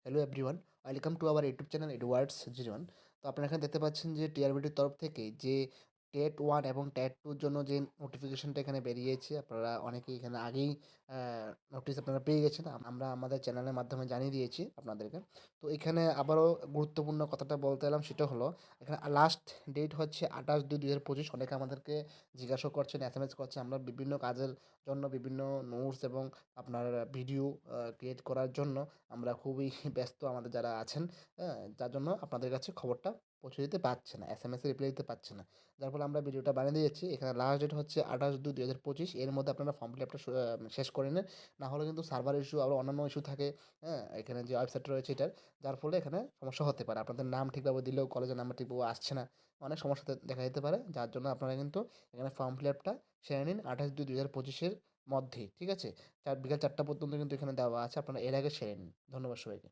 Hello everyone, welcome to our YouTube channel Edwards 01। তো আপনারা এখানে দেখতে পাচ্ছেন যে টিআরবিটির তরফ থেকে যে টেট 1 এবং টেট 2 র জন্য যে নোটিফিকেশনটা এখানে বেরিয়েছে, আপনারা অনেকেই এখানে আগেই নোটিশ আপনারা পেয়ে গেছেন। আমরা আমাদের চ্যানেলের মাধ্যমে জানিয়ে দিয়েছি আপনাদেরকে। তো এখানে আবারও গুরুত্বপূর্ণ কথাটা বলতে এলাম, সেটা হলো এখানে লাস্ট ডেট হচ্ছে 28/2/2025। অনেকে আমাদেরকে জিজ্ঞাসা করছেন, এসএমএস করছেন। আমরা বিভিন্ন কাজের জন্য বিভিন্ন নোটস এবং আপনার ভিডিও ক্রিয়েট করার জন্য আমরা খুবই ব্যস্ত, আমাদের যারা আছেন, হ্যাঁ? যার জন্য আপনাদের কাছে খবরটা পৌঁছে দিতে পারছে না। এসএমএস এ রিপ্লাই দিতে পারছে না। যার ফলে আমরা ভিডিওটা বানিয়ে দিয়েছি। এখানে লাস্ট ডেট হচ্ছে 28/2/2025। এর মধ্যে আপনারা ফর্ম ফিল আপটা শেষ করে নিন। না হলে কিন্তু সার্ভার ইস্যু আরও অন্যান্য ইস্যু থাকে, হ্যাঁ? এখানে যে ওয়েবসাইট রয়েছে এটার, যার ফলে এখানে সমস্যা হতে পারে। আপনাদের নাম ঠিকভাবে দিলেও কলেজের নাম্বার ঠিকভাবে আসছে না। অনেক সমস্যা দেখা দিতে পারে। যার জন্য আপনারা কিন্তু এখানে ফর্ম ফিল আপটা সেরে নিন 28/2/2025 এর মধ্যেই। ঠিক আছে? বিকাল 4টা পর্যন্ত কিন্তু এখানে দেওয়া আছে। আপনারা এর আগে সেরে নিন। ধন্যবাদ সবাইকে।